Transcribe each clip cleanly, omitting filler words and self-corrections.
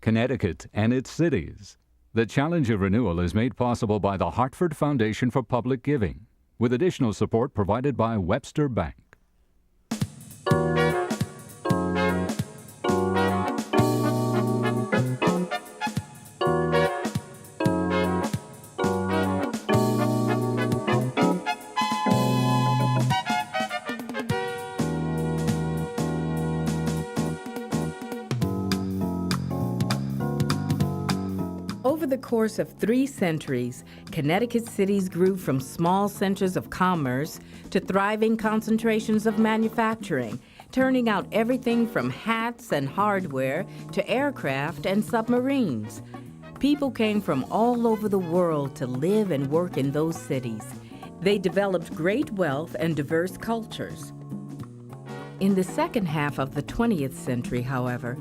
Connecticut and its cities. The Challenge of Renewal is made possible by the Hartford Foundation for Public Giving, with additional support provided by Webster Bank. Over the course of 3 centuries, Connecticut cities grew from small centers of commerce to thriving concentrations of manufacturing, turning out everything from hats and hardware to aircraft and submarines. People came from all over the world to live and work in those cities. They developed great wealth and diverse cultures. In the second half of the 20th century, however,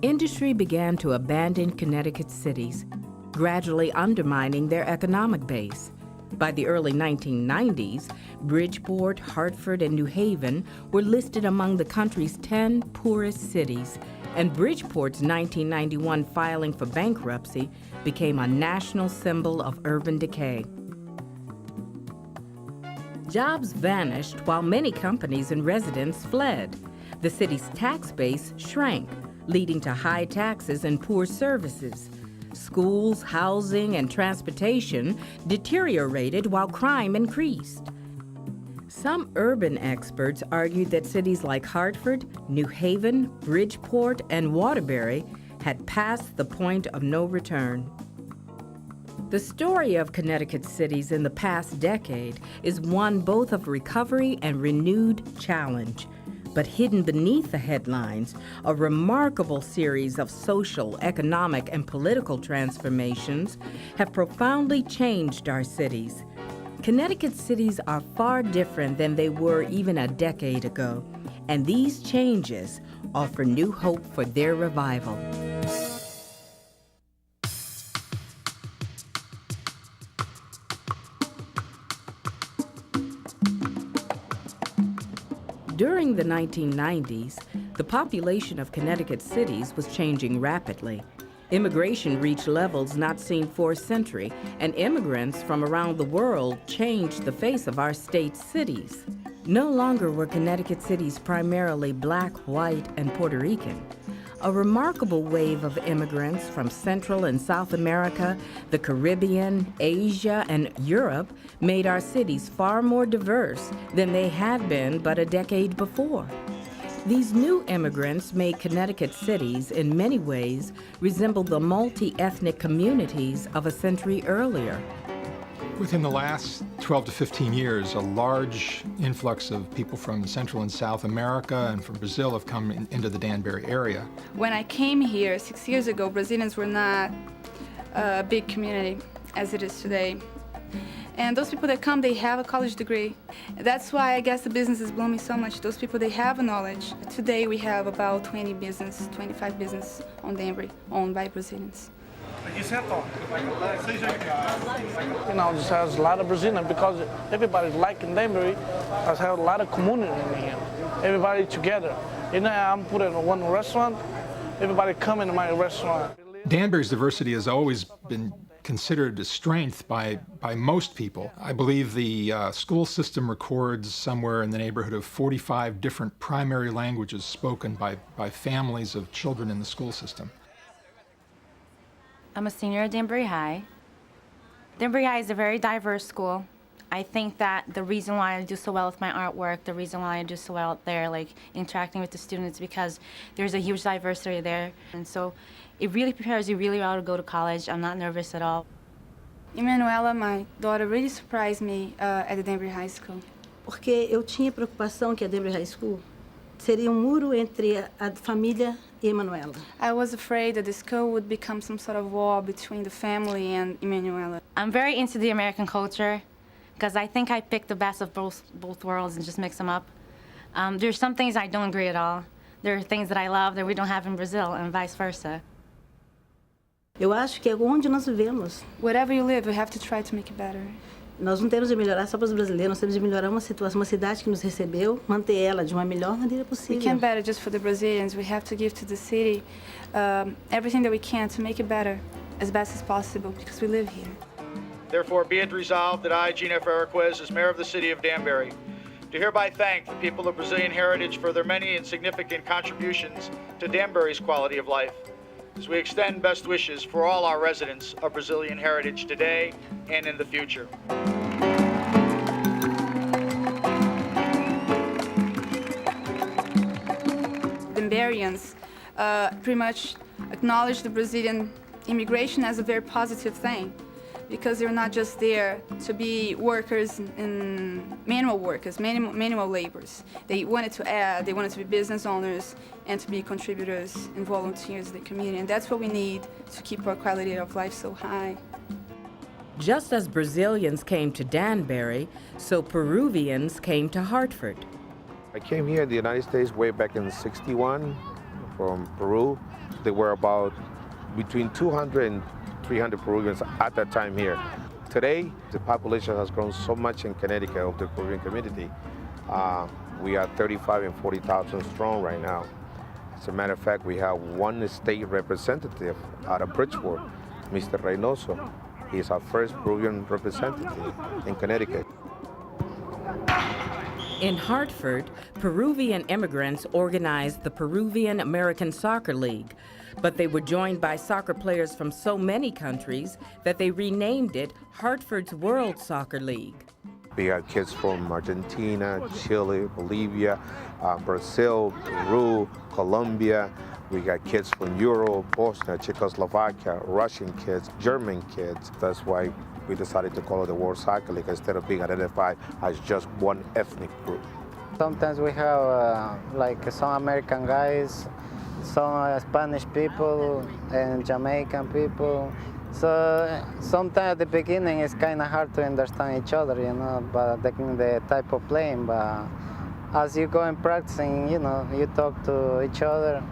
industry began to abandon Connecticut cities, gradually undermining their economic base. By the early 1990s, Bridgeport, Hartford, and New Haven were listed among the country's 10 poorest cities, and Bridgeport's 1991 filing for bankruptcy became a national symbol of urban decay. Jobs vanished while many companies and residents fled. The city's tax base shrank, leading to high taxes and poor services. Schools, housing, and transportation deteriorated while crime increased. Some urban experts argued that cities like Hartford, New Haven, Bridgeport, and Waterbury had passed the point of no return. The story of Connecticut cities in the past decade is one both of recovery and renewed challenge. But hidden beneath the headlines, a remarkable series of social, economic, and political transformations have profoundly changed our cities. Connecticut cities are far different than they were even a decade ago, and these changes offer new hope for their revival. During the 1990s, the population of Connecticut cities was changing rapidly. Immigration reached levels not seen for a century, and immigrants from around the world changed the face of our state's cities. No longer were Connecticut cities primarily Black, white, and Puerto Rican. A remarkable wave of immigrants from Central and South America, the Caribbean, Asia, and Europe made our cities far more diverse than they had been but a decade before. These new immigrants made Connecticut cities, in many ways, resemble the multi-ethnic communities of a century earlier. Within the last 12 to 15 years, a large influx of people from Central and South America and from Brazil have come into the Danbury area. When I came here 6 years ago, Brazilians were not a big community as it is today. And those people that come, they have a college degree. That's why I guess the business is blooming so much. Those people, they have a knowledge. Today we have about 25 business on Danbury, owned by Brazilians. Just has a lot of Brazilians because everybody's liking Danbury. Has had a lot of community in here. Everybody together. I'm putting one restaurant. Everybody come into my restaurant. Danbury's diversity has always been considered a strength by most people. I believe the school system records somewhere in the neighborhood of 45 different primary languages spoken by families of children in the school system. I'm a senior at Danbury High. Danbury High is a very diverse school. I think that the reason why I do so well with my artwork, the reason why I do so well out there, like interacting with the students, because there's a huge diversity there. And so it really prepares you really well to go to college. I'm not nervous at all. Emanuela, my daughter, really surprised me at the Danbury High School. Porque eu tinha preocupação que a Danbury High School seria muro entre a família e Emanuela. I was afraid that the school would become some sort of war between the family and Emanuela. I'm very into the American culture because I think I picked the best of both worlds and just mix them up. There's some things I don't agree at all. There are things that I love that we don't have in Brazil and vice versa. Eu acho que é onde nós vivemos. Wherever you live, you have to try to make it better. Nós não temos de melhorar só para os brasileiros, nós temos de melhorar uma situação, uma cidade que nos recebeu, manter ela de uma melhor maneira We possível. can't better just for the Brazilians. We have to give to the city everything that we can to make it better as best as possible because we live here. Therefore, be it resolved that I, Gina Ferraquez, as mayor of the city of Danbury, do hereby thank the people of Brazilian heritage for their many and significant contributions to Danbury's quality of life, as we extend best wishes for all our residents of Brazilian heritage today and in the future. Danburyans pretty much acknowledge the Brazilian immigration as a very positive thing because they're not just there to be workers and manual workers, manual laborers. They wanted to add, they wanted to be business owners and to be contributors and volunteers in the community. And that's what we need to keep our quality of life so high. Just as Brazilians came to Danbury, so Peruvians came to Hartford. I came here in the United States way back in '61 from Peru. There were about between 200 and 300 Peruvians at that time here. Today, the population has grown so much in Connecticut of the Peruvian community. We are 35 and 40,000 strong right now. As a matter of fact, we have one state representative out of Bridgeport, Mr. Reynoso. He's our first Peruvian representative in Connecticut. In Hartford, Peruvian immigrants organized the Peruvian American Soccer League, but they were joined by soccer players from so many countries that they renamed it Hartford's World Soccer League. We got kids from Argentina, Chile, Bolivia, Brazil, Peru, Colombia. We got kids from Europe, Bosnia, Czechoslovakia, Russian kids, German kids. That's why we decided to call it the World Soccer League instead of being identified as just one ethnic group. Sometimes we have like some American guys, some Spanish people, and Jamaican people. So sometimes at the beginning it's kind of hard to understand each other, you know, but the type of playing. But as you go and practicing, you know, you talk to each other,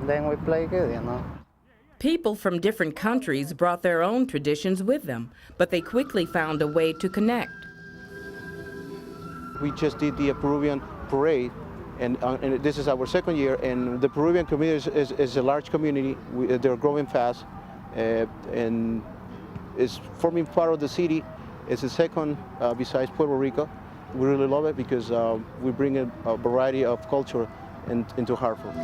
then we play good, you know. People from different countries brought their own traditions with them, but they quickly found a way to connect. We just did the Peruvian parade, and this is our second year, and the Peruvian community is a large community. They're growing fast, and it's forming part of the city. It's the second besides Puerto Rico. We really love it because we bring a variety of culture into Hartford.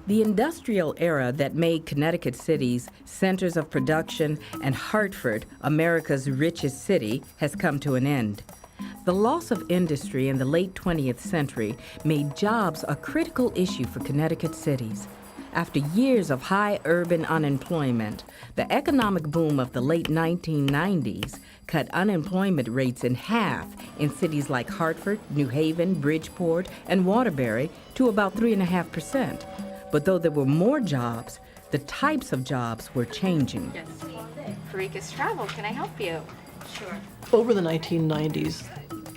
The industrial era that made Connecticut cities centers of production and Hartford, America's richest city, has come to an end. The loss of industry in the late 20th century made jobs a critical issue for Connecticut cities. After years of high urban unemployment, the economic boom of the late 1990s cut unemployment rates in half in cities like Hartford, New Haven, Bridgeport, and Waterbury to about 3.5%. But though there were more jobs, the types of jobs were changing. Yes. Karika's Travel, can I help you? Sure. Over the 1990s,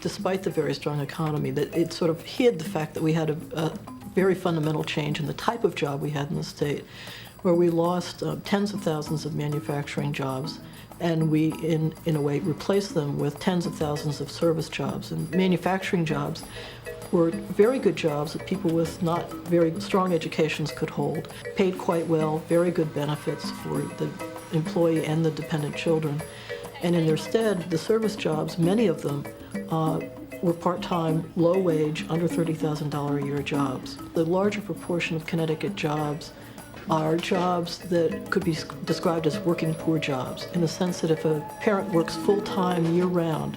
despite the very strong economy, that it sort of hid the fact that we had a very fundamental change in the type of job we had in the state, where we lost tens of thousands of manufacturing jobs, and we, in a way, replaced them with tens of thousands of service jobs. And manufacturing jobs were very good jobs that people with not very strong educations could hold, paid quite well, very good benefits for the employee and the dependent children. And in their stead, the service jobs, many of them, were part-time, low-wage, under $30,000 a year jobs. The larger proportion of Connecticut jobs are jobs that could be described as working poor jobs, in the sense that if a parent works full-time year-round,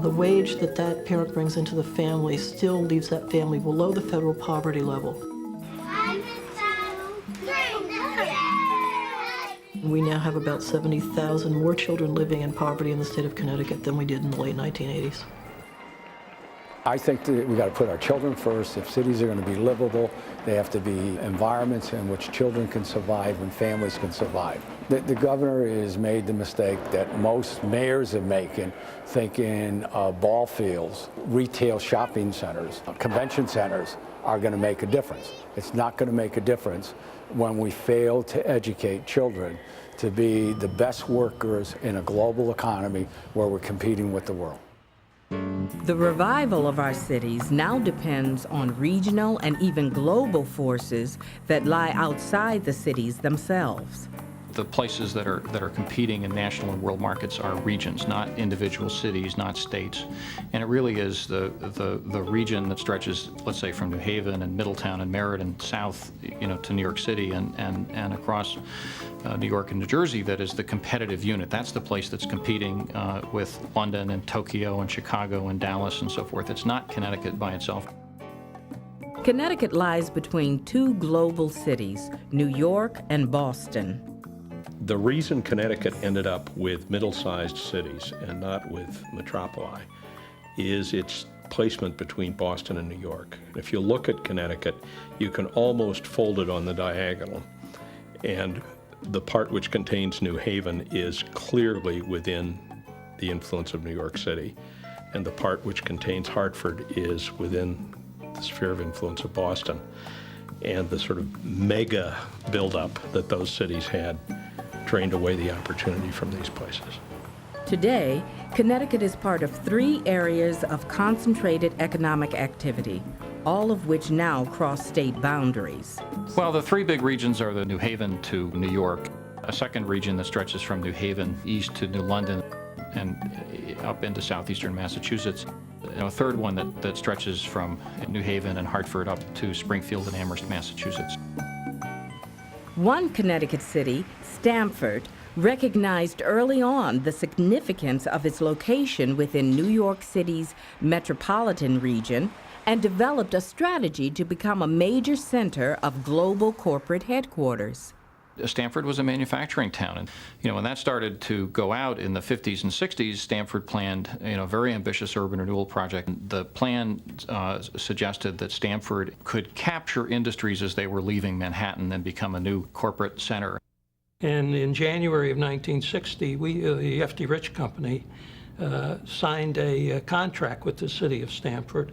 the wage that that parent brings into the family still leaves that family below the federal poverty level. We now have about 70,000 more children living in poverty in the state of Connecticut than we did in the late 1980s. I think that we got to put our children first. If cities are going to be livable, they have to be environments in which children can survive and families can survive. The governor has made the mistake that most mayors are making, thinking ball fields, retail shopping centers, convention centers are going to make a difference. It's not going to make a difference when we fail to educate children to be the best workers in a global economy where we're competing with the world. The revival of our cities now depends on regional and even global forces that lie outside the cities themselves. The places that are competing in national and world markets are regions, not individual cities, not states. And it really is the region that stretches, let's say, from New Haven and Middletown and Meriden south, to New York City and across New York and New Jersey that is the competitive unit. That's the place that's competing with London and Tokyo and Chicago and Dallas and so forth. It's not Connecticut by itself. Connecticut lies between two global cities, New York and Boston. The reason Connecticut ended up with middle-sized cities and not with metropoli is its placement between Boston and New York. If you look at Connecticut, you can almost fold it on the diagonal, and the part which contains New Haven is clearly within the influence of New York City, and the part which contains Hartford is within the sphere of influence of Boston. And the sort of mega buildup that those cities had drained away the opportunity from these places. Today, Connecticut is part of 3 areas of concentrated economic activity, all of which now cross state boundaries. Well, the 3 big regions are the New Haven to New York, a second region that stretches from New Haven east to New London and up into southeastern Massachusetts, and a third one that stretches from New Haven and Hartford up to Springfield and Amherst, Massachusetts. One Connecticut city, Stamford, recognized early on the significance of its location within New York City's metropolitan region and developed a strategy to become a major center of global corporate headquarters. Stamford was a manufacturing town, and when that started to go out in the 50s and 60s, Stamford planned a very ambitious urban renewal project. The plan suggested that Stamford could capture industries as they were leaving Manhattan and become a new corporate center. And in January of 1960, the F.D. Rich Company signed a contract with the city of Stamford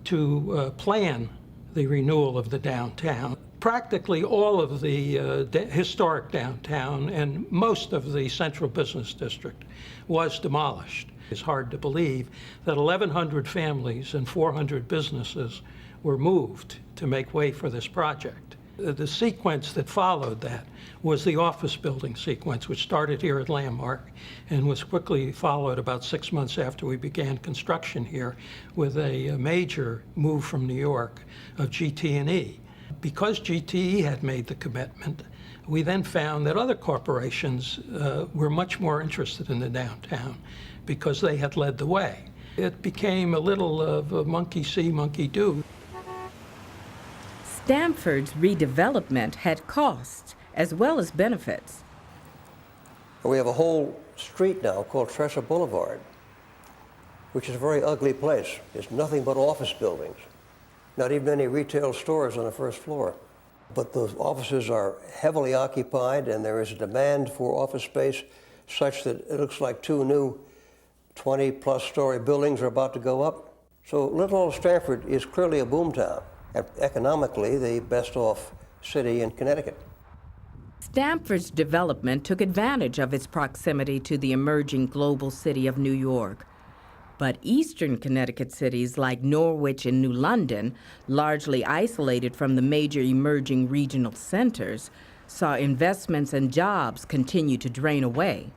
to plan the renewal of the downtown. Practically all of the historic downtown and most of the central business district was demolished. It's hard to believe that 1,100 families and 400 businesses were moved to make way for this project. The sequence that followed that was the office building sequence, which started here at Landmark and was quickly followed about 6 months after we began construction here with a major move from New York of GT&E. Because GTE had made the commitment, we then found that other corporations were much more interested in the downtown because they had led the way. It became a little of a monkey see, monkey do. Stamford's redevelopment had costs as well as benefits. We have a whole street now called Tressa Boulevard, which is a very ugly place. It's nothing but office buildings. Not even any retail stores on the first floor. But those offices are heavily occupied, and there is a demand for office space such that it looks like 2 new 20-plus story buildings are about to go up. So little old Stamford is clearly a boomtown, and economically the best off city in Connecticut. Stamford's development took advantage of its proximity to the emerging global city of New York. But eastern Connecticut cities like Norwich and New London, largely isolated from the major emerging regional centers, saw investments and jobs continue to drain away.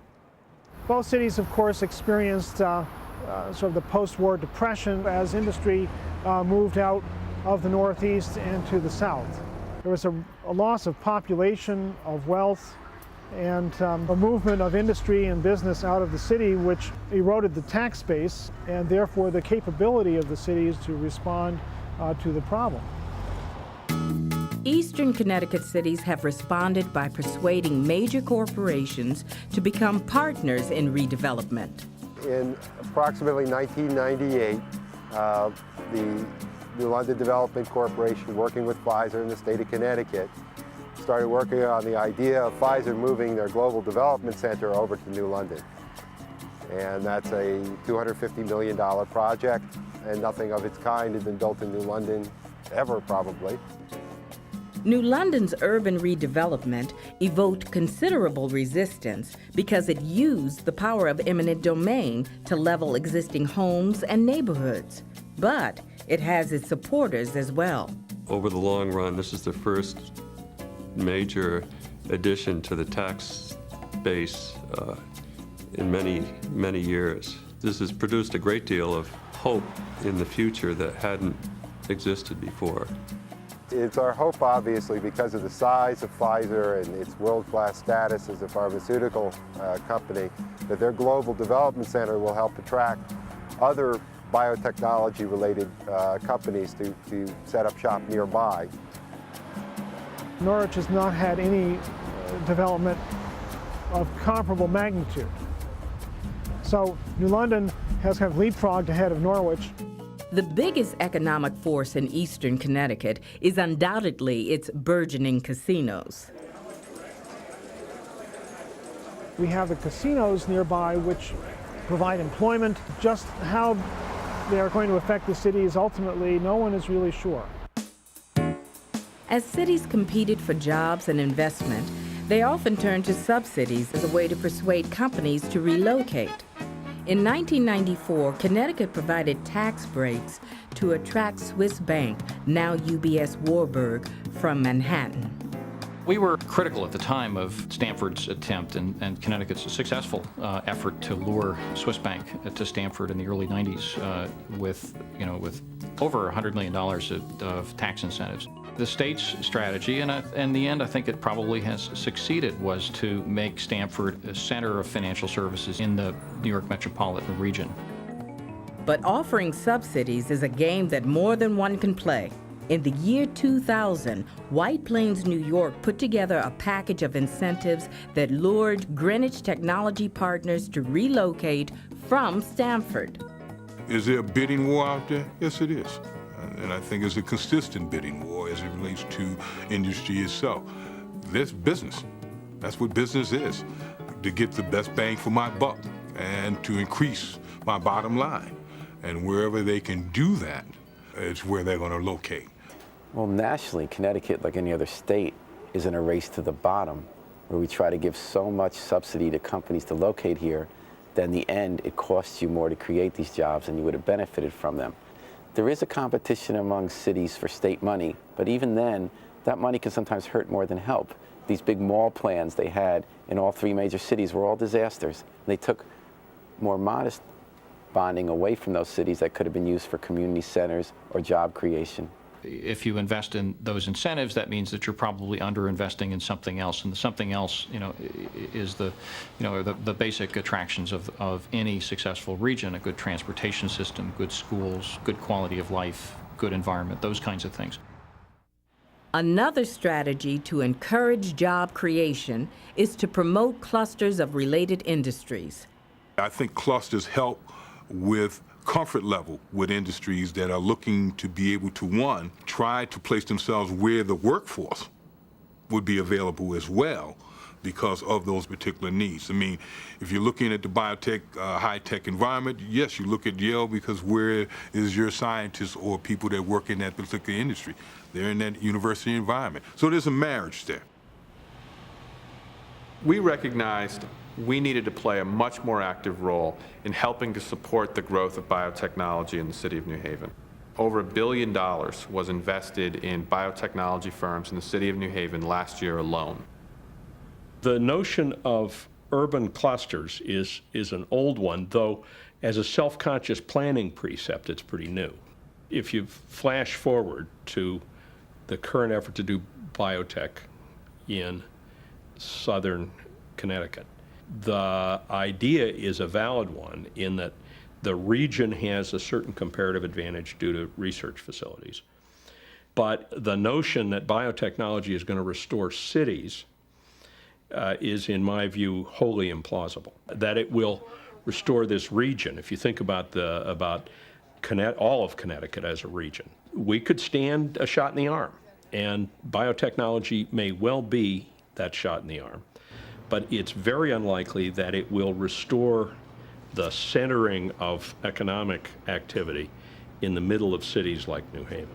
Both cities, of course, experienced sort of the post-war depression as industry moved out of the Northeast and to the South. There was a loss of population, of wealth, and a movement of industry and business out of the city, which eroded the tax base and therefore the capability of the cities to respond to the problem. Eastern Connecticut cities have responded by persuading major corporations to become partners in redevelopment. In approximately 1998, the New London Development Corporation, working with Pfizer in the state of Connecticut, started working on the idea of Pfizer moving their global development center over to New London. And that's a $250 million project, and nothing of its kind had been built in New London ever, probably. New London's urban redevelopment evoked considerable resistance because it used the power of eminent domain to level existing homes and neighborhoods. But it has its supporters as well. Over the long run, this is the first major addition to the tax base in many, many years. This has produced a great deal of hope in the future that hadn't existed before. It's our hope, obviously, because of the size of Pfizer and its world-class status as a pharmaceutical company, that their global development center will help attract other biotechnology-related companies to set up shop nearby. Norwich has not had any development of comparable magnitude. So New London has kind of leapfrogged ahead of Norwich. The biggest economic force in eastern Connecticut is undoubtedly its burgeoning casinos. We have the casinos nearby which provide employment. Just how they are going to affect the city is ultimately, no one is really sure. As cities competed for jobs and investment, they often turned to subsidies as a way to persuade companies to relocate. In 1994, Connecticut provided tax breaks to attract Swiss Bank, now UBS Warburg, from Manhattan. We were critical at the time of Stanford's attempt and Connecticut's successful effort to lure Swiss Bank to Stanford in the early 90s with over $100 million of tax incentives. The state's strategy, and in the end I think it probably has succeeded, was to make Stanford a center of financial services in the New York metropolitan region. But offering subsidies is a game that more than one can play. In the year 2000, White Plains, New York put together a package of incentives that lured Greenwich technology partners to relocate from Stanford. Is there a bidding war out there? Yes, it is. And I think it's a consistent bidding war as it relates to industry itself. This business, that's what business is, to get the best bang for my buck and to increase my bottom line. And wherever they can do that, it's where they're going to locate. Well, nationally, Connecticut, like any other state, is in a race to the bottom, where we try to give so much subsidy to companies to locate here that in the end it costs you more to create these jobs than you would have benefited from them. There is a competition among cities for state money, but even then, that money can sometimes hurt more than help. These big mall plans they had in all three major cities were all disasters. They took more modest bonding away from those cities that could have been used for community centers or job creation. If you invest in those incentives, that means that you're probably under-investing in something else, and the something else, is the basic attractions of any successful region: a good transportation system, good schools, good quality of life, good environment, those kinds of things. Another strategy to encourage job creation is to promote clusters of related industries. I think clusters help with comfort level with industries that are looking to be able to, one, try to place themselves where the workforce would be available as well because of those particular needs. I mean, if you're looking at the biotech, high-tech environment, yes, you look at Yale because where is your scientists or people that work in that particular industry? They're in that university environment. So there's a marriage there. We recognized we needed to play a much more active role in helping to support the growth of biotechnology in the city of New Haven. Over $1 billion was invested in biotechnology firms in the city of New Haven last year alone. The notion of urban clusters is an old one, though as a self-conscious planning precept, it's pretty new. If you flash forward to the current effort to do biotech in southern Connecticut, the idea is a valid one in that the region has a certain comparative advantage due to research facilities. But the notion that biotechnology is going to restore cities is, in my view, wholly implausible. That it will restore this region, if you think about all of Connecticut as a region, we could stand a shot in the arm And biotechnology may well be that shot in the arm, but it's very unlikely that it will restore the centering of economic activity in the middle of cities like New Haven.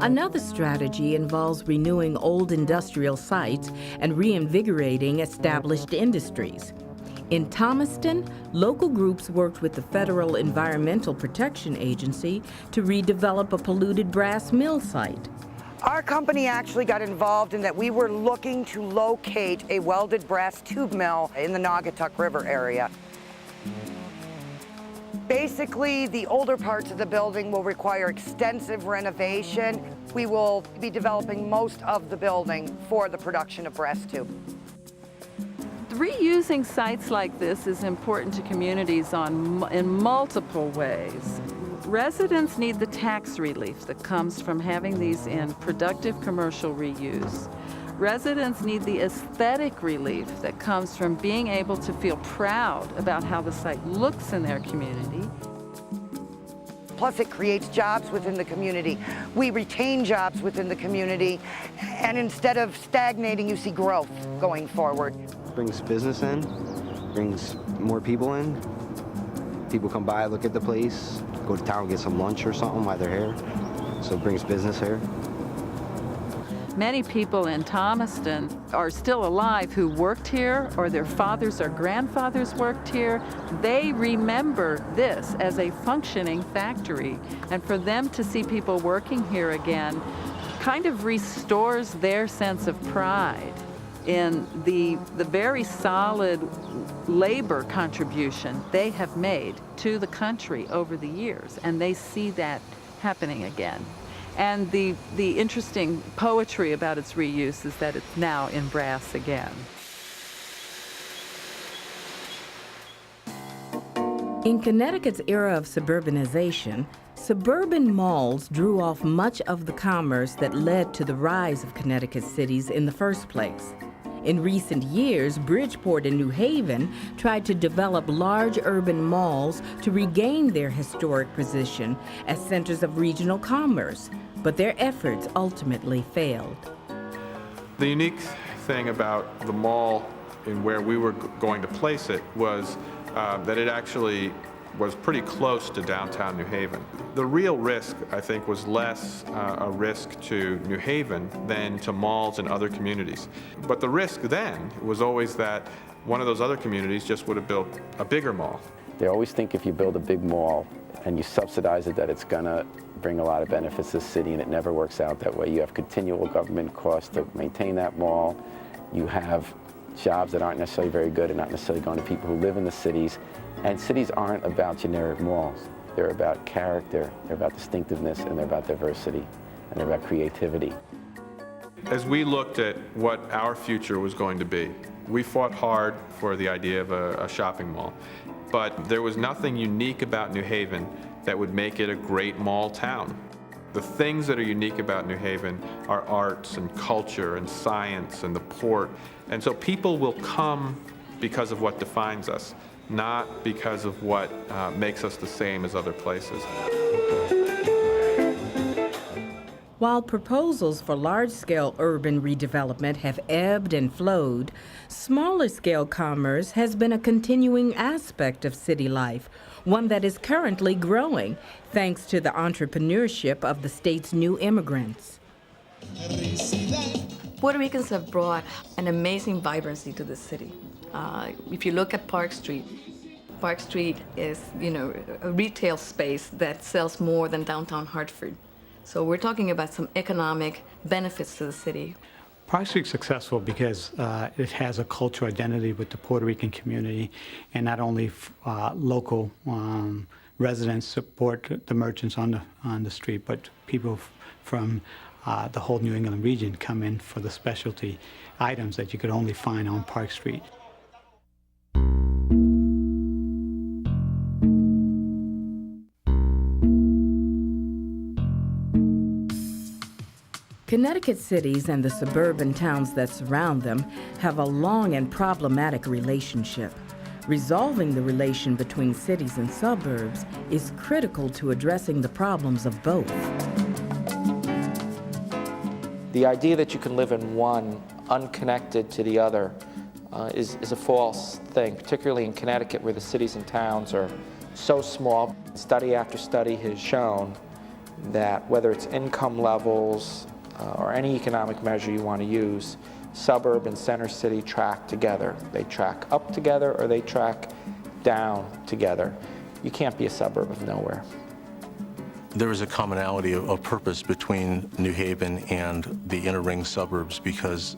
Another strategy involves renewing old industrial sites and reinvigorating established industries. In Thomaston, local groups worked with the Federal Environmental Protection Agency to redevelop a polluted brass mill site. Our company actually got involved in that we were looking to locate a welded brass tube mill in the Naugatuck River area. Basically, the older parts of the building will require extensive renovation. We will be developing most of the building for the production of brass tube. Reusing sites like this is important to communities in multiple ways. Residents need the tax relief that comes from having these in productive commercial reuse. Residents need the aesthetic relief that comes from being able to feel proud about how the site looks in their community. Plus, it creates jobs within the community. We retain jobs within the community, and instead of stagnating, you see growth going forward. Brings business in, brings more people in. People come by, look at the place, go to town, get some lunch or something while they're here. So it brings business here. Many people in Thomaston are still alive who worked here, or their fathers or grandfathers worked here. They remember this as a functioning factory. And for them to see people working here again kind of restores their sense of pride in the very solid labor contribution they have made to the country over the years. And they see that happening again. And the interesting poetry about its reuse is that it's now in brass again. In Connecticut's era of suburbanization, suburban malls drew off much of the commerce that led to the rise of Connecticut cities in the first place. In recent years, Bridgeport and New Haven tried to develop large urban malls to regain their historic position as centers of regional commerce, but their efforts ultimately failed. The unique thing about the mall and where we were going to place it was that it actually was pretty close to downtown New Haven. The real risk, I think, was less a risk to New Haven than to malls in other communities. But the risk then was always that one of those other communities just would have built a bigger mall. They always think if you build a big mall and you subsidize it, that it's gonna bring a lot of benefits to the city, and it never works out that way. You have continual government costs to maintain that mall. You have jobs that aren't necessarily very good and not necessarily going to people who live in the cities. And cities aren't about generic malls. They're about character, they're about distinctiveness, and they're about diversity, and they're about creativity. As we looked at what our future was going to be, we fought hard for the idea of a shopping mall. But there was nothing unique about New Haven that would make it a great mall town. The things that are unique about New Haven are arts and culture and science and the port. And so people will come because of what defines us, not because of what makes us the same as other places. While proposals for large-scale urban redevelopment have ebbed and flowed, smaller-scale commerce has been a continuing aspect of city life, one that is currently growing thanks to the entrepreneurship of the state's new immigrants. Puerto Ricans have brought an amazing vibrancy to the city. If you look at Park Street is, a retail space that sells more than downtown Hartford. So we're talking about some economic benefits to the city. Park Street's successful because it has a cultural identity with the Puerto Rican community, and not only local residents support the merchants on the street, but people from the whole New England region come in for the specialty items that you could only find on Park Street. Connecticut cities and the suburban towns that surround them have a long and problematic relationship. Resolving the relation between cities and suburbs is critical to addressing the problems of both. The idea that you can live in one unconnected to the other is a false thing, particularly in Connecticut where the cities and towns are so small. Study after study has shown that whether it's income levels or any economic measure you want to use, suburb and center city track together. They track up together or they track down together. You can't be a suburb of nowhere. There is a commonality of purpose between New Haven and the inner ring suburbs because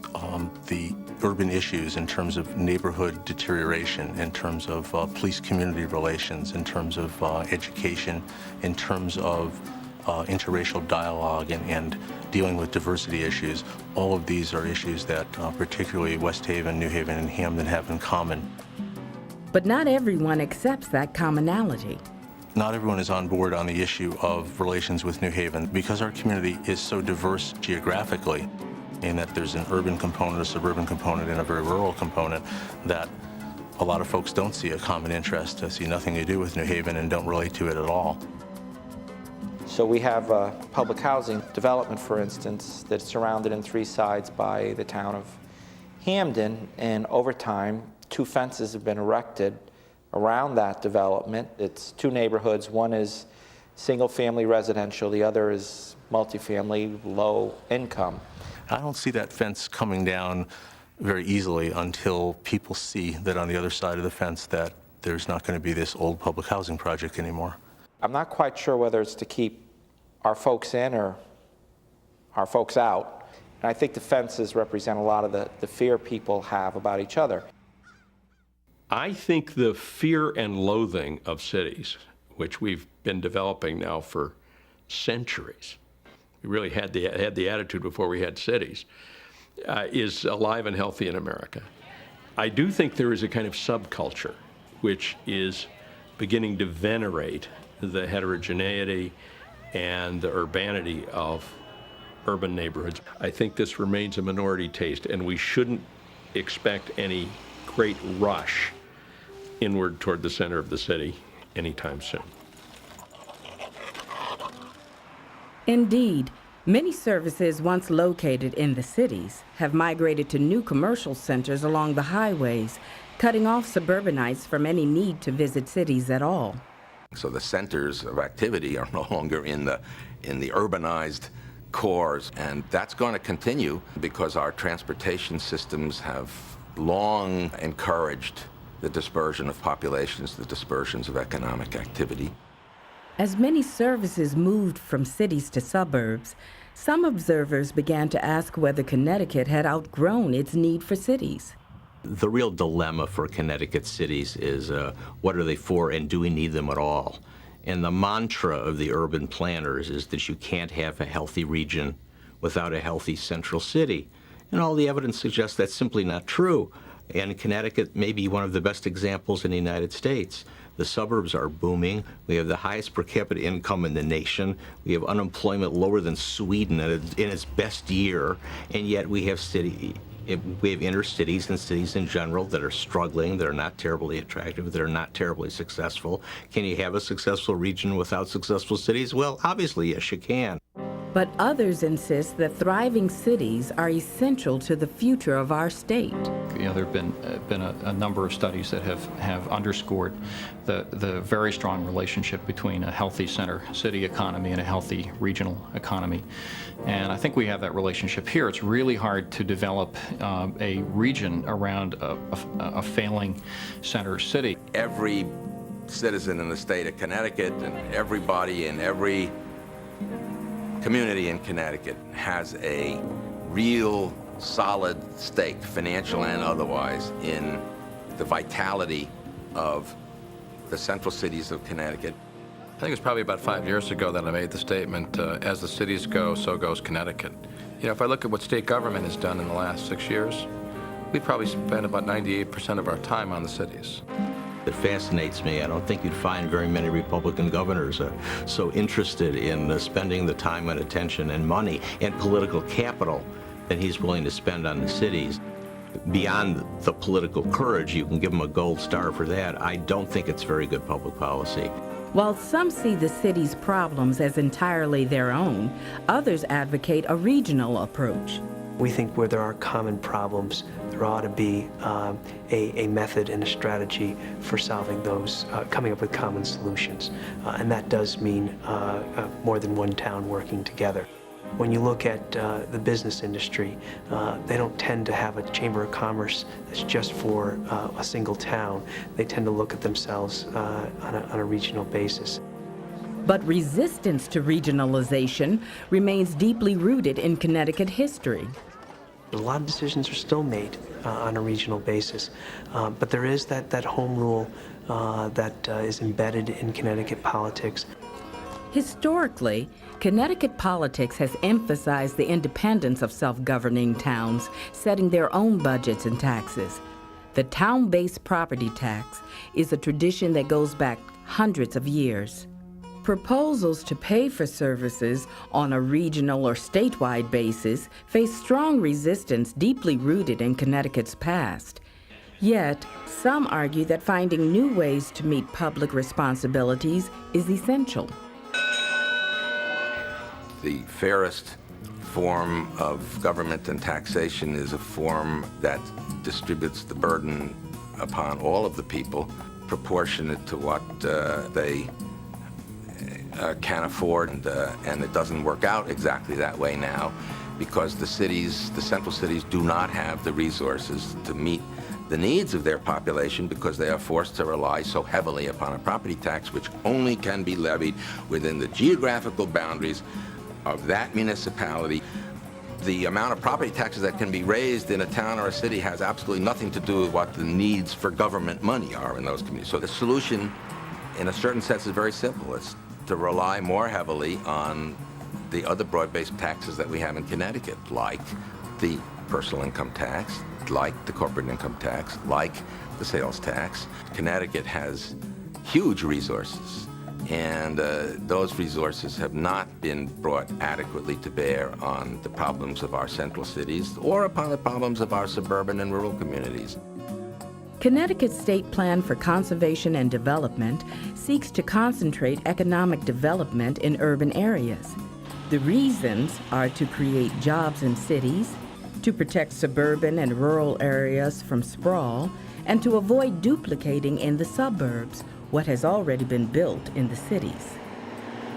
the urban issues in terms of neighborhood deterioration, in terms of police-community relations, in terms of education, in terms of interracial dialogue and dealing with diversity issues, all of these are issues that particularly West Haven, New Haven, and Hamden have in common. But not everyone accepts that commonality. Not everyone is on board on the issue of relations with New Haven because our community is so diverse geographically, in that there's an urban component, a suburban component, and a very rural component, that a lot of folks don't see a common interest, see nothing to do with New Haven, and don't relate to it at all. So we have public housing development, for instance, that's surrounded in 3 sides by the town of Hamden, and over time, 2 fences have been erected around that development. It's 2 neighborhoods. One is single-family residential, the other is multifamily, low income. I don't see that fence coming down very easily until people see that on the other side of the fence that there's not going to be this old public housing project anymore. I'm not quite sure whether it's to keep our folks in or our folks out. And I think the fences represent a lot of the fear people have about each other. I think the fear and loathing of cities, which we've been developing now for centuries, we really had the attitude before we had cities, is alive and healthy in America. I do think there is a kind of subculture which is beginning to venerate the heterogeneity and the urbanity of urban neighborhoods. I think this remains a minority taste, and we shouldn't expect any great rush inward toward the center of the city anytime soon. Indeed, many services once located in the cities have migrated to new commercial centers along the highways, cutting off suburbanites from any need to visit cities at all. So the centers of activity are no longer in the urbanized cores, and that's going to continue because our transportation systems have long encouraged the dispersion of populations, the dispersions of economic activity. As many services moved from cities to suburbs, some observers began to ask whether Connecticut had outgrown its need for cities. The real dilemma for Connecticut cities is what are they for and do we need them at all? And the mantra of the urban planners is that you can't have a healthy region without a healthy central city. And all the evidence suggests that's simply not true. And Connecticut may be one of the best examples in the United States. The suburbs are booming. We have the highest per capita income in the nation. We have unemployment lower than Sweden in its best year. And yet we have inner cities and cities in general that are struggling, that are not terribly attractive, that are not terribly successful. Can you have a successful region without successful cities? Well, obviously, yes, you can. But others insist that thriving cities are essential to the future of our state. You know, there have been a number of studies that have underscored the very strong relationship between a healthy center city economy and a healthy regional economy. And I think we have that relationship here. It's really hard to develop a region around a failing center city. Every citizen in the state of Connecticut and everybody in every community in Connecticut has a real solid stake, financial and otherwise, in the vitality of the central cities of Connecticut. I think it's probably about 5 years ago that I made the statement, as the cities go, so goes Connecticut. You know, if I look at what state government has done in the last 6 years, we probably spend about 98% of our time on the cities. It fascinates me. I don't think you'd find very many Republican governors so interested in spending the time and attention and money and political capital that he's willing to spend on the cities. Beyond the political courage, you can give him a gold star for that. I don't think it's very good public policy. While some see the city's problems as entirely their own, others advocate a regional approach. We think where there are common problems, there ought to be a method and a strategy for solving those, coming up with common solutions. And that does mean more than one town working together. When you look at the business industry, they don't tend to have a chamber of commerce that's just for a single town. They tend to look at themselves on a regional basis. But resistance to regionalization remains deeply rooted in Connecticut history. A lot of decisions are still made on a regional basis, but there is that home rule that is embedded in Connecticut politics. Historically, Connecticut politics has emphasized the independence of self-governing towns, setting their own budgets and taxes. The town-based property tax is a tradition that goes back hundreds of years. Proposals to pay for services on a regional or statewide basis face strong resistance deeply rooted in Connecticut's past. Yet, some argue that finding new ways to meet public responsibilities is essential. The fairest form of government and taxation is a form that distributes the burden upon all of the people, proportionate to what they can afford, and it doesn't work out exactly that way now because the central cities do not have the resources to meet the needs of their population because they are forced to rely so heavily upon a property tax which only can be levied within the geographical boundaries of that municipality. The amount of property taxes that can be raised in a town or a city has absolutely nothing to do with what the needs for government money are in those communities. So the solution, in a certain sense, is very simple. It's to rely more heavily on the other broad-based taxes that we have in Connecticut, like the personal income tax, like the corporate income tax, like the sales tax. Connecticut has huge resources, and those resources have not been brought adequately to bear on the problems of our central cities or upon the problems of our suburban and rural communities. Connecticut's State Plan for Conservation and Development seeks to concentrate economic development in urban areas. The reasons are to create jobs in cities, to protect suburban and rural areas from sprawl, and to avoid duplicating in the suburbs what has already been built in the cities.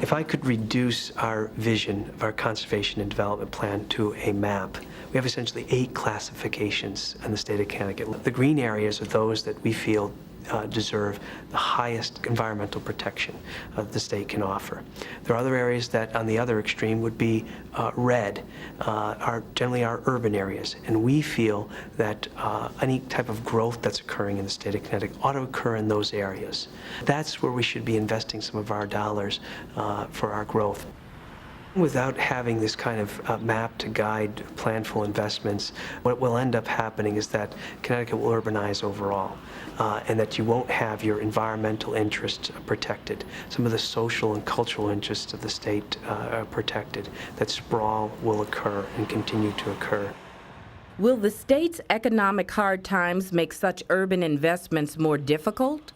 If I could reduce our vision of our conservation and development plan to a map, we have essentially 8 classifications in the state of Connecticut. The green areas are those that we feel deserve the highest environmental protection the state can offer. There are other areas that, on the other extreme, would be red, are generally our urban areas, and we feel that any type of growth that's occurring in the state of Connecticut ought to occur in those areas. That's where we should be investing some of our dollars for our growth. Without having this kind of map to guide planful investments, what will end up happening is that Connecticut will urbanize overall, and that you won't have your environmental interests protected. Some of the social and cultural interests of the state are protected, that sprawl will occur and continue to occur. Will the state's economic hard times make such urban investments more difficult?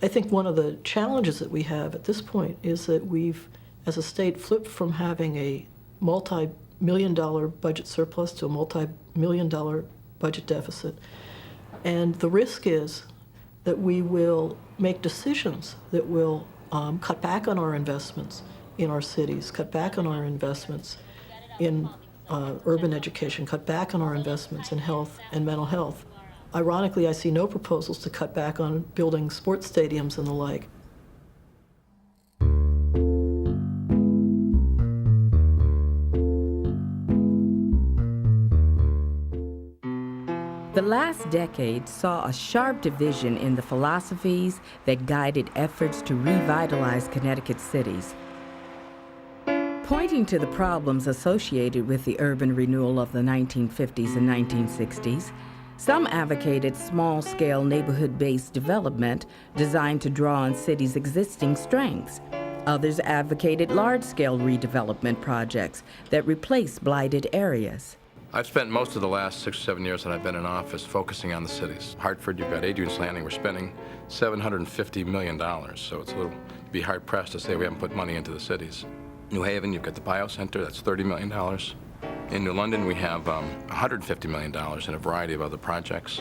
I think one of the challenges that we have at this point is that we've, as a state, flipped from having a multi-million-dollar budget surplus to a multi-million-dollar budget deficit. And the risk is that we will make decisions that will cut back on our investments in our cities, cut back on our investments in urban education, cut back on our investments in health and mental health. Ironically, I see no proposals to cut back on building sports stadiums and the like. The last decade saw a sharp division in the philosophies that guided efforts to revitalize Connecticut cities. Pointing to the problems associated with the urban renewal of the 1950s and 1960s, some advocated small-scale neighborhood-based development designed to draw on cities' existing strengths. Others advocated large-scale redevelopment projects that replace blighted areas. I've spent most of the last 6 or 7 years that I've been in office focusing on the cities. Hartford, you've got Adrian's Landing. We're spending $750 million, so it's a little, be hard-pressed to say we haven't put money into the cities. New Haven, you've got the Biocenter, that's $30 million. In New London, we have $150 million in a variety of other projects.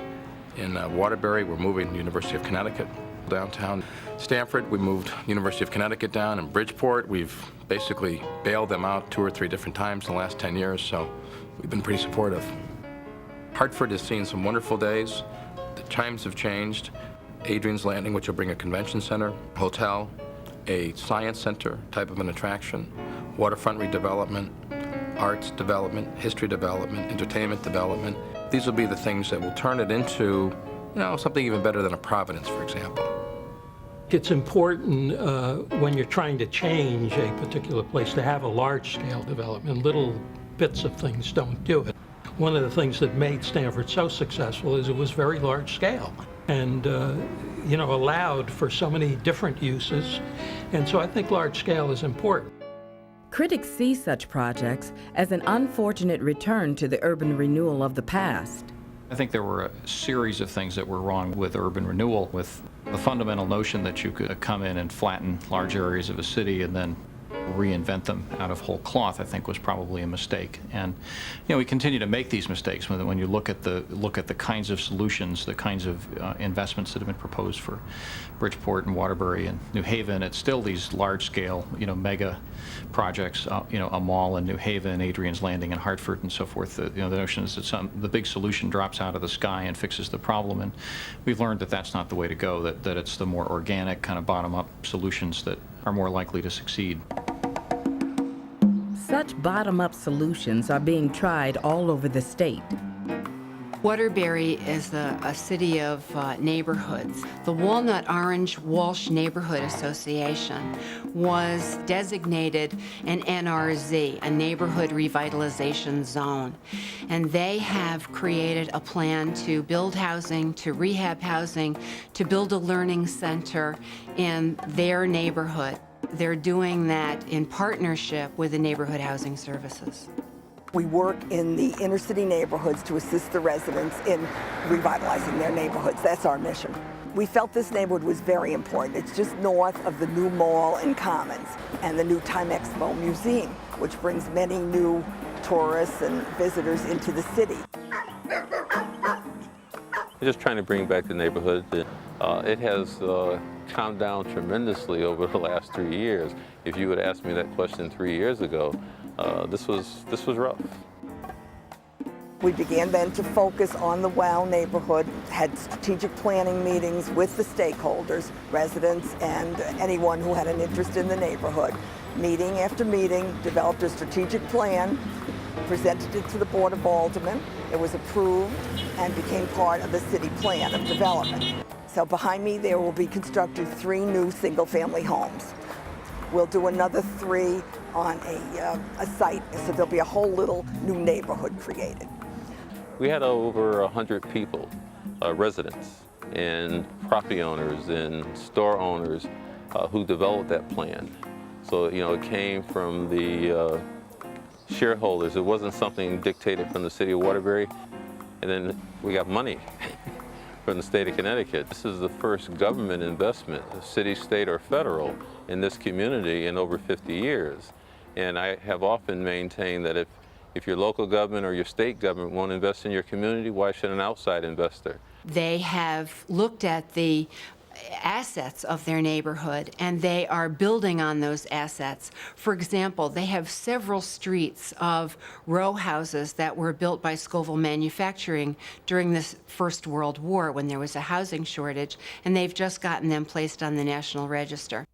In Waterbury, we're moving the University of Connecticut downtown. Stamford, we moved University of Connecticut down. In Bridgeport, we've basically bailed them out 2 or 3 different times in the last 10 years, so we've been pretty supportive. Hartford has seen some wonderful days. The times have changed. Adrian's Landing, which will bring a convention center, hotel, a science center type of an attraction, waterfront redevelopment, arts development, history development, entertainment development. These will be the things that will turn it into, you know, something even better than a Providence, for example. It's important when you're trying to change a particular place to have a large-scale development. Little bits of things don't do it. One of the things that made Stamford so successful is it was very large-scale and you know, allowed for so many different uses. And so I think large-scale is important. Critics see such projects as an unfortunate return to the urban renewal of the past. I think there were a series of things that were wrong with urban renewal, with the fundamental notion that you could come in and flatten large areas of a city and then reinvent them out of whole cloth, I think was probably a mistake. And you know, we continue to make these mistakes when you look at the kinds of solutions, the kinds of investments that have been proposed for Bridgeport and Waterbury and New Haven. It's still these large-scale, you know, mega projects. You know, a mall in New Haven, Adrian's Landing in Hartford, and so forth. You know, the notion is that the big solution drops out of the sky and fixes the problem, and we've learned that that's not the way to go. That it's the more organic, kind of bottom-up solutions that are more likely to succeed. Such bottom-up solutions are being tried all over the state. Waterbury is a city of neighborhoods. The Walnut Orange Walsh Neighborhood Association was designated an NRZ, a neighborhood revitalization zone. And they have created a plan to build housing, to rehab housing, to build a learning center in their neighborhood. They're doing that in partnership with the Neighborhood Housing Services. We work in the inner city neighborhoods to assist the residents in revitalizing their neighborhoods. That's our mission. We felt this neighborhood was very important. It's just north of the new mall and Commons and the new Time Expo Museum, which brings many new tourists and visitors into the city. We're just trying to bring back the neighborhood. It has calmed down tremendously over the last 3 years. If you would ask me that question 3 years ago, this was rough. We began then to focus on the WOW neighborhood, had strategic planning meetings with the stakeholders, residents, and anyone who had an interest in the neighborhood. Meeting after meeting, developed a strategic plan, presented it to the Board of Aldermen. It was approved and became part of the city plan of development. So behind me there will be constructed 3 new single-family homes. We'll do another 3 on a site, so there'll be a whole little new neighborhood created. We had over 100 people, residents and property owners and store owners who developed that plan. So, you know, it came from the shareholders. It wasn't something dictated from the city of Waterbury. And then we got money from the state of Connecticut. This is the first government investment, city, state, or federal, in this community in over 50 years. And I have often maintained that if your local government or your state government won't invest in your community, why should an outside investor? They have looked at the assets of their neighborhood, and they are building on those assets. For example, they have several streets of row houses that were built by Scoville Manufacturing during the First World War when there was a housing shortage, and they've just gotten them placed on the National Register.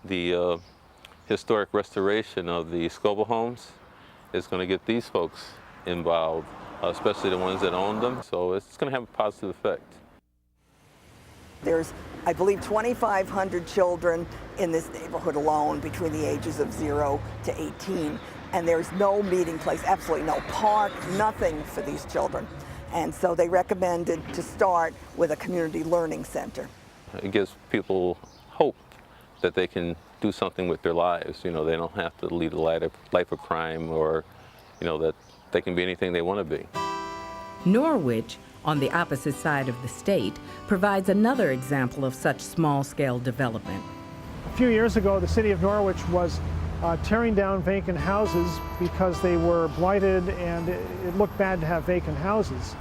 The historic restoration of the Scoville homes is going to get these folks involved, especially the ones that own them, so it's going to have a positive effect. There's, I believe, 2,500 children in this neighborhood alone between the ages of 0 to 18. And there's no meeting place, absolutely no park, nothing for these children. And so they recommended to start with a community learning center. It gives people hope that they can do something with their lives. You know, they don't have to lead a life of crime, or, you know, that they can be anything they want to be. Norwich, on the opposite side of the state, provides another example of such small-scale development. A few years ago, the city of Norwich was tearing down vacant houses because they were blighted and it looked bad to have vacant houses.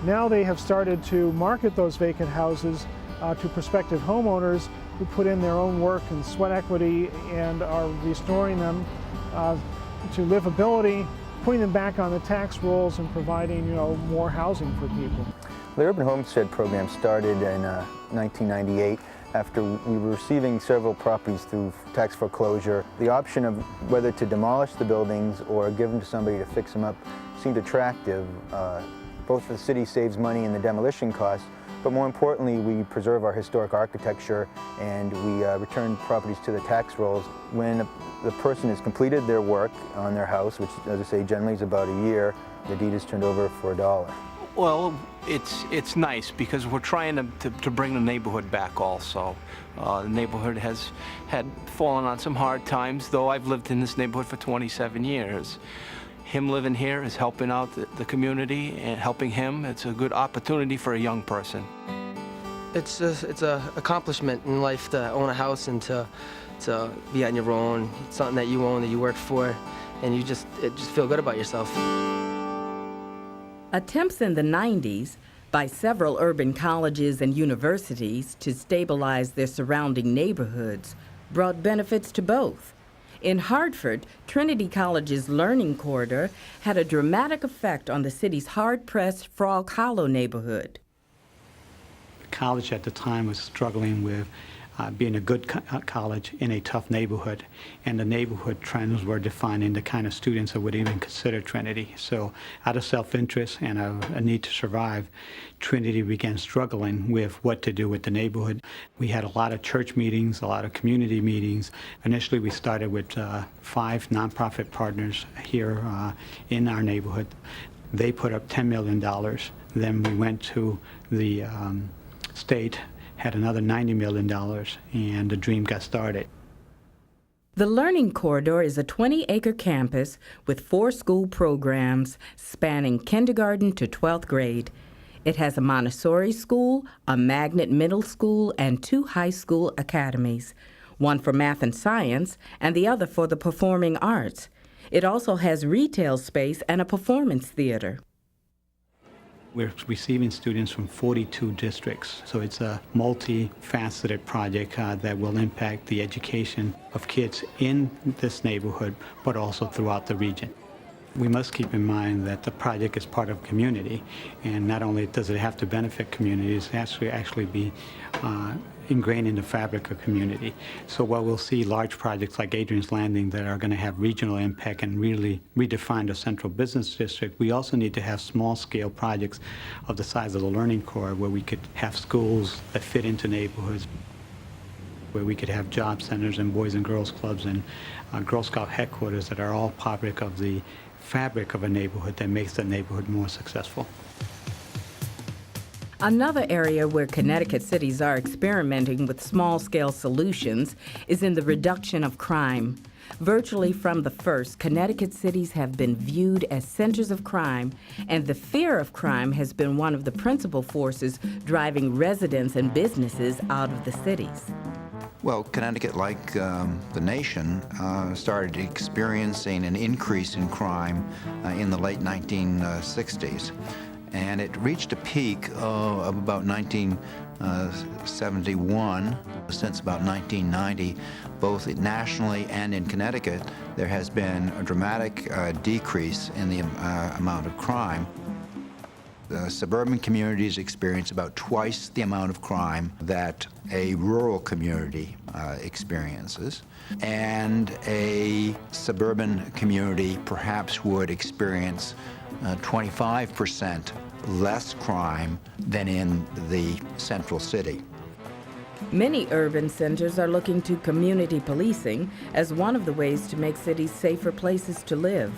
Now they have started to market those vacant houses to prospective homeowners who put in their own work and sweat equity and are restoring them to livability, putting them back on the tax rolls and providing, more housing for people. The Urban Homestead program started in 1998 after we were receiving several properties through tax foreclosure. The option of whether to demolish the buildings or give them to somebody to fix them up seemed attractive. Both the city saves money in the demolition costs, but more importantly, we preserve our historic architecture and we return properties to the tax rolls. When the person has completed their work on their house, which, as I say, generally is about a year, the deed is turned over for $1. Well, it's nice because we're trying to bring the neighborhood back also. The neighborhood has had fallen on some hard times, though I've lived in this neighborhood for 27 years. Him living here is helping out the community and helping him. It's a good opportunity for a young person. It's a accomplishment in life to own a house and to be on your own. It's something that you own, that you work for, and you just feel good about yourself. Attempts in the 90s by several urban colleges and universities to stabilize their surrounding neighborhoods brought benefits to both. In Hartford, Trinity College's Learning Corridor had a dramatic effect on the city's hard-pressed Frog Hollow neighborhood. The college at the time was struggling with being a good college in a tough neighborhood, and the neighborhood trends were defining the kind of students that would even consider Trinity. So out of self-interest and a need to survive, Trinity began struggling with what to do with the neighborhood. We had a lot of church meetings, a lot of community meetings. Initially we started with 5 nonprofit partners here in our neighborhood. They put up $10 million. Then we went to the state, had another $90 million, and the dream got started. The Learning Corridor is a 20-acre campus with 4 school programs spanning kindergarten to 12th grade. It has a Montessori school, a magnet middle school, and 2 high school academies, one for math and science and the other for the performing arts. It also has retail space and a performance theater. We're receiving students from 42 districts, so it's a multifaceted project that will impact the education of kids in this neighborhood, but also throughout the region. We must keep in mind that the project is part of community, and not only does it have to benefit communities, it has to actually be ingrained in the fabric of community. So while we'll see large projects like Adrian's Landing that are going to have regional impact and really redefine the central business district, we also need to have small-scale projects of the size of the Learning Corps where we could have schools that fit into neighborhoods, where we could have job centers and Boys and Girls Clubs and Girl Scout headquarters that are all part of the fabric of a neighborhood that makes the neighborhood more successful. Another area where Connecticut cities are experimenting with small-scale solutions is in the reduction of crime. Virtually from the first, Connecticut cities have been viewed as centers of crime, and the fear of crime has been one of the principal forces driving residents and businesses out of the cities. Well, Connecticut, like the nation, started experiencing an increase in crime in the late 1960s. And it reached a peak of about 1971. Since about 1990, both nationally and in Connecticut, there has been a dramatic decrease in the amount of crime. The suburban communities experience about twice the amount of crime that a rural community experiences. And a suburban community perhaps would experience 25% less crime than in the central city. Many urban centers are looking to community policing as one of the ways to make cities safer places to live.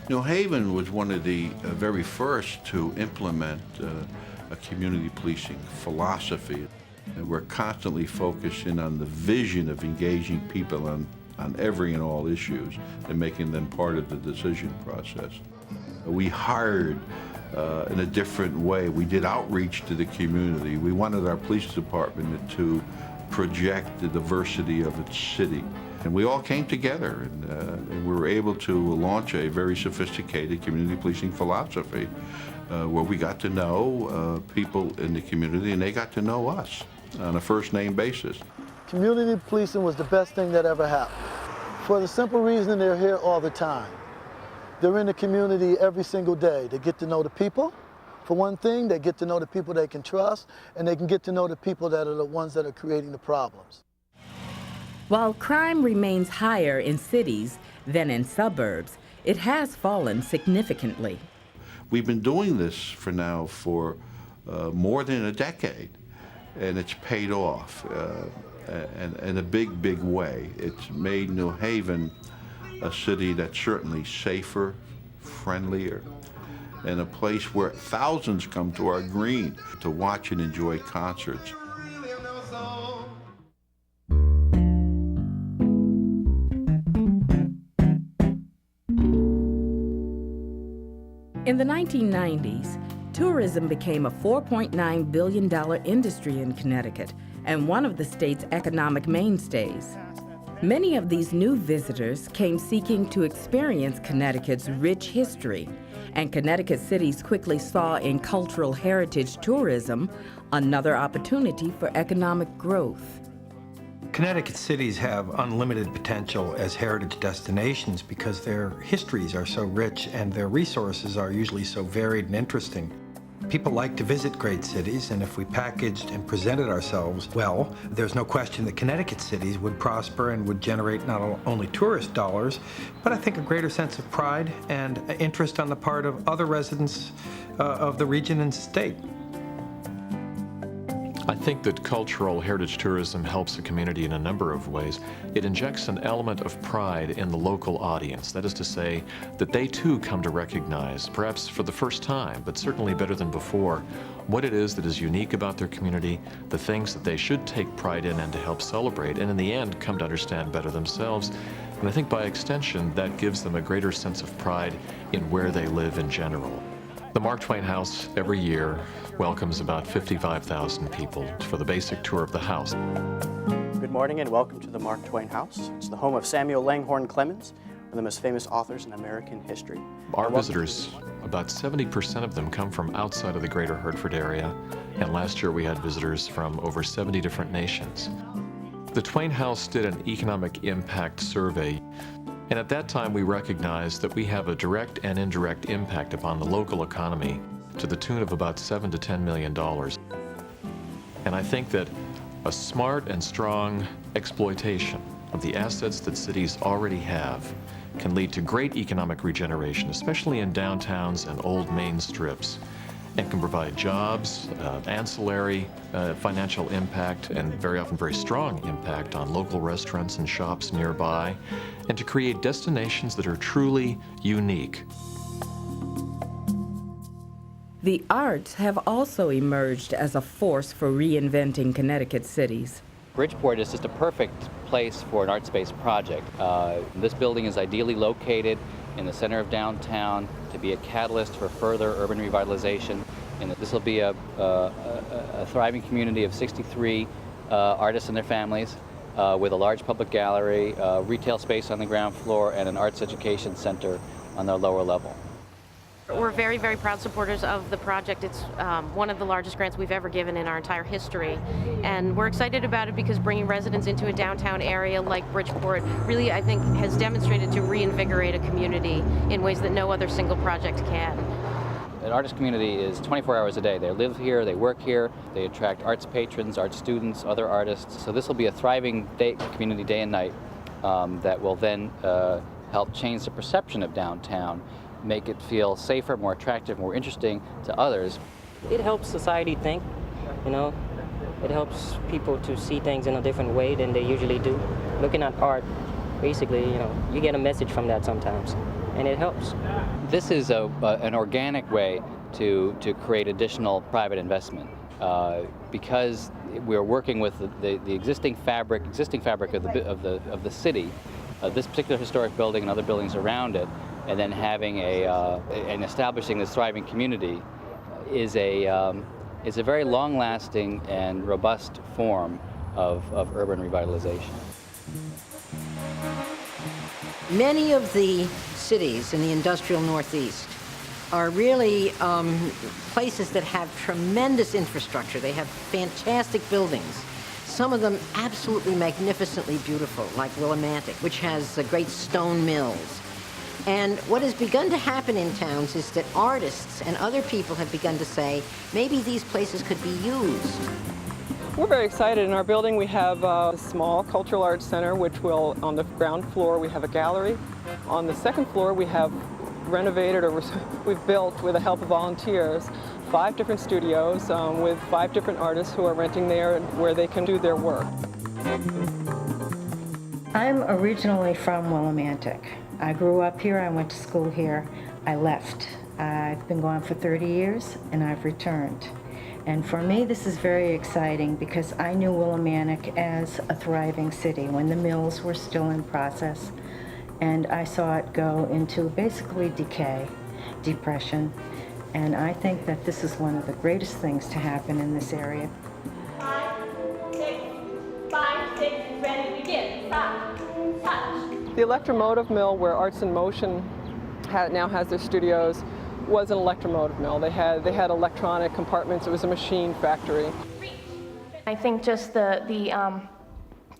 New Haven was one of the very first to implement a community policing philosophy. And we're constantly focusing on the vision of engaging people on every and all issues and making them part of the decision process. We hired in a different way. We did outreach to the community. We wanted our police department to project the diversity of its city. And we all came together, and we were able to launch a very sophisticated community policing philosophy where we got to know people in the community, and they got to know us on a first-name basis. Community policing was the best thing that ever happened. For the simple reason they're here all the time. They're in the community every single day. They get to know the people. For one thing, they get to know the people they can trust, and they can get to know the people that are the ones that are creating the problems. While crime remains higher in cities than in suburbs, it has fallen significantly. We've been doing this for more than a decade, and it's paid off in a big, big way. It's made New Haven a city that's certainly safer, friendlier, and a place where thousands come to our green to watch and enjoy concerts. In the 1990s, tourism became a $4.9 billion industry in Connecticut and one of the state's economic mainstays. Many of these new visitors came seeking to experience Connecticut's rich history, and Connecticut cities quickly saw in cultural heritage tourism another opportunity for economic growth. Connecticut cities have unlimited potential as heritage destinations because their histories are so rich and their resources are usually so varied and interesting. People like to visit great cities, and if we packaged and presented ourselves well, there's no question that Connecticut cities would prosper and would generate not only tourist dollars, but I think a greater sense of pride and interest on the part of other residents of the region and state. I think that cultural heritage tourism helps a community in a number of ways. It injects an element of pride in the local audience. That is to say, that they too come to recognize, perhaps for the first time, but certainly better than before, what it is that is unique about their community, the things that they should take pride in and to help celebrate, and in the end, come to understand better themselves. And I think by extension, that gives them a greater sense of pride in where they live in general. The Mark Twain House every year welcomes about 55,000 people for the basic tour of the house. Good morning and welcome to the Mark Twain House. It's the home of Samuel Langhorne Clemens, one of the most famous authors in American history. Our visitors, about 70% of them come from outside of the greater Hartford area, and last year we had visitors from over 70 different nations. The Twain House did an economic impact survey, and at that time we recognized that we have a direct and indirect impact upon the local economy to the tune of about $7 to $10 million. And I think that a smart and strong exploitation of the assets that cities already have can lead to great economic regeneration, especially in downtowns and old main strips, and can provide jobs, ancillary financial impact, and very often very strong impact on local restaurants and shops nearby, and to create destinations that are truly unique. The arts have also emerged as a force for reinventing Connecticut cities. Bridgeport is just a perfect place for an arts-based project. This building is ideally located in the center of downtown to be a catalyst for further urban revitalization. And this will be a thriving community of 63 artists and their families with a large public gallery, retail space on the ground floor, and an arts education center on the lower level. We're very, very proud supporters of the project. It's one of the largest grants we've ever given in our entire history. And we're excited about it because bringing residents into a downtown area like Bridgeport really, I think, has demonstrated to reinvigorate a community in ways that no other single project can. An artist community is 24 hours a day. They live here, they work here, they attract arts patrons, art students, other artists. So this will be a thriving community day and night that will then help change the perception of downtown, make it feel safer, more attractive, more interesting to others. It helps society think, you know. It helps people to see things in a different way than they usually do. Looking at art, basically, you know, you get a message from that sometimes, and it helps. This is an organic way to create additional private investment because we're working with the existing fabric of the city. This particular historic building and other buildings around it and then having and establishing this thriving community is a very long-lasting and robust form of urban revitalization. Many of the cities in the industrial Northeast are really places that have tremendous infrastructure. They have fantastic buildings. Some of them absolutely magnificently beautiful, like Willimantic, which has great stone mills. And what has begun to happen in towns is that artists and other people have begun to say, maybe these places could be used. We're very excited. In our building we have a small cultural arts center, which will, on the ground floor, we have a gallery. On the second floor we have renovated, or we've built with the help of volunteers, 5 different studios with 5 different artists who are renting there where they can do their work. I'm originally from Willimantic. I grew up here, I went to school here, I left. I've been gone for 30 years and I've returned. And for me, this is very exciting because I knew Willimantic as a thriving city when the mills were still in process. And I saw it go into basically decay, depression. And I think that this is one of the greatest things to happen in this area. 5, 6, ready, begin. Stop, touch. The electromotive mill where Arts in Motion now has their studios was an electromotive mill. They had electronic compartments. It was a machine factory. I think just the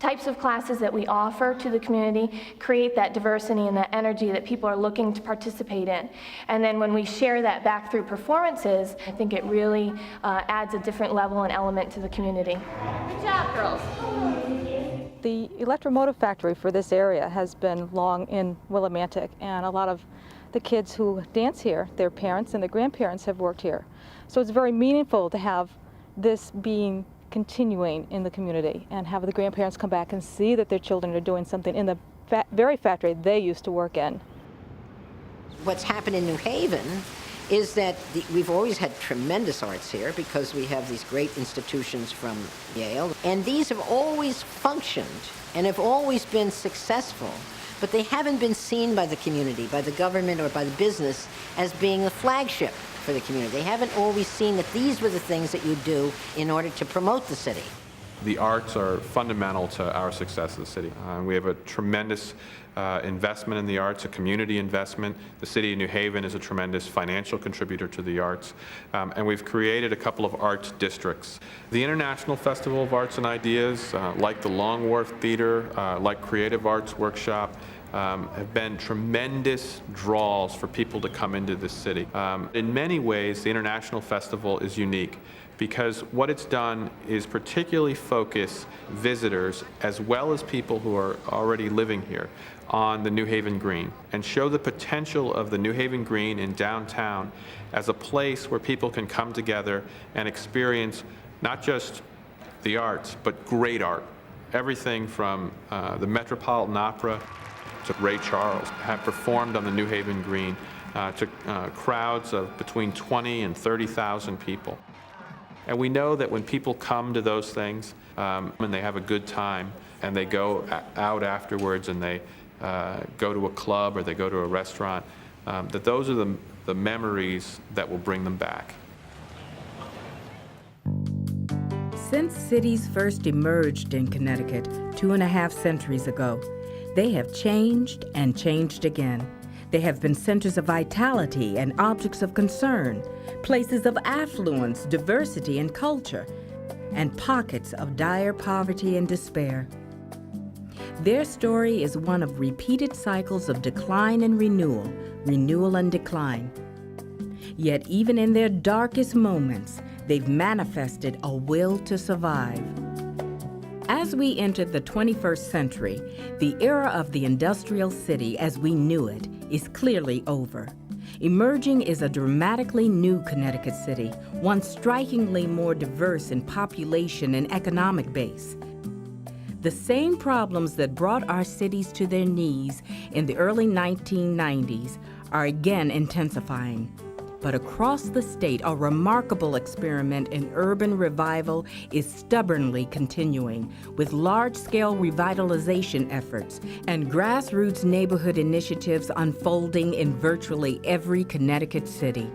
types of classes that we offer to the community create that diversity and that energy that people are looking to participate in. And then when we share that back through performances, I think it really adds a different level and element to the community. Good job, girls. The electromotive factory for this area has been long in Willimantic, and a lot of the kids who dance here, their parents and their grandparents have worked here. So it's very meaningful to have this being continuing in the community and have the grandparents come back and see that their children are doing something in the very factory they used to work in. What's happened in New Haven is that we've always had tremendous arts here because we have these great institutions from Yale, and these have always functioned and have always been successful, but they haven't been seen by the community, by the government, or by the business as being the flagship for the community. They haven't always seen that these were the things that you do in order to promote the city. The arts are fundamental to our success as a city. We have a tremendous investment in the arts, a community investment. The city of New Haven is a tremendous financial contributor to the arts. And we've created a couple of arts districts. The International Festival of Arts and Ideas, like the Long Wharf Theater, like Creative Arts Workshop, have been tremendous draws for people to come into the city. In many ways, the International Festival is unique because what it's done is particularly focus visitors as well as people who are already living here on the New Haven Green and show the potential of the New Haven Green in downtown as a place where people can come together and experience not just the arts, but great art. Everything from the Metropolitan Opera to Ray Charles have performed on the New Haven Green to crowds of between 20 and 30,000 people. And we know that when people come to those things and they have a good time and they go out afterwards and they go to a club or they go to a restaurant, that those are the memories that will bring them back. Since cities first emerged in Connecticut 2.5 centuries ago, they have changed and changed again. They have been centers of vitality and objects of concern, places of affluence, diversity, and culture, and pockets of dire poverty and despair. Their story is one of repeated cycles of decline and renewal, renewal and decline. Yet even in their darkest moments, they've manifested a will to survive. As we enter the 21st century, the era of the industrial city as we knew it is clearly over. Emerging is a dramatically new Connecticut city, one strikingly more diverse in population and economic base. The same problems that brought our cities to their knees in the early 1990s are again intensifying. But across the state, a remarkable experiment in urban revival is stubbornly continuing, with large-scale revitalization efforts and grassroots neighborhood initiatives unfolding in virtually every Connecticut city.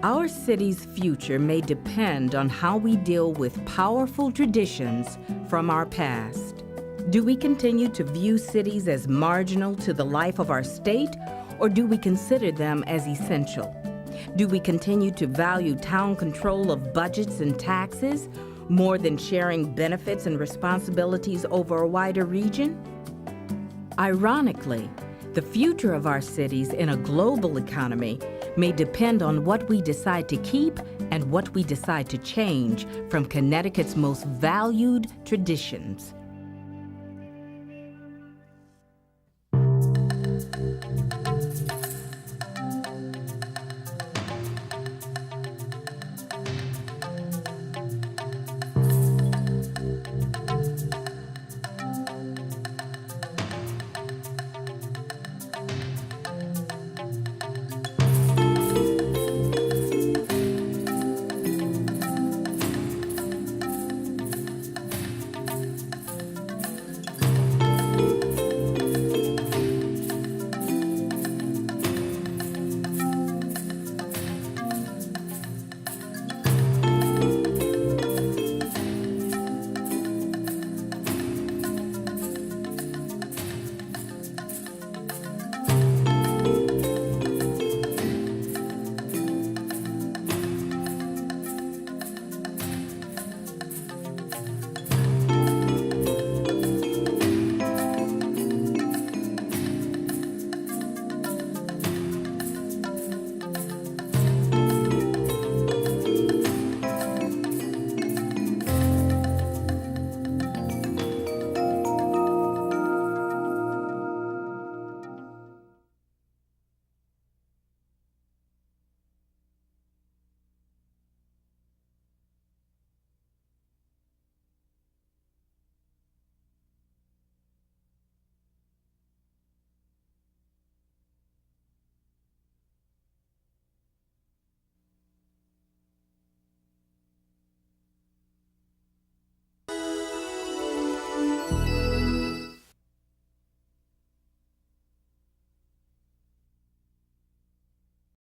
Our city's future may depend on how we deal with powerful traditions from our past. Do we continue to view cities as marginal to the life of our state, or do we consider them as essential? Do we continue to value town control of budgets and taxes more than sharing benefits and responsibilities over a wider region? Ironically, the future of our cities in a global economy may depend on what we decide to keep and what we decide to change from Connecticut's most valued traditions.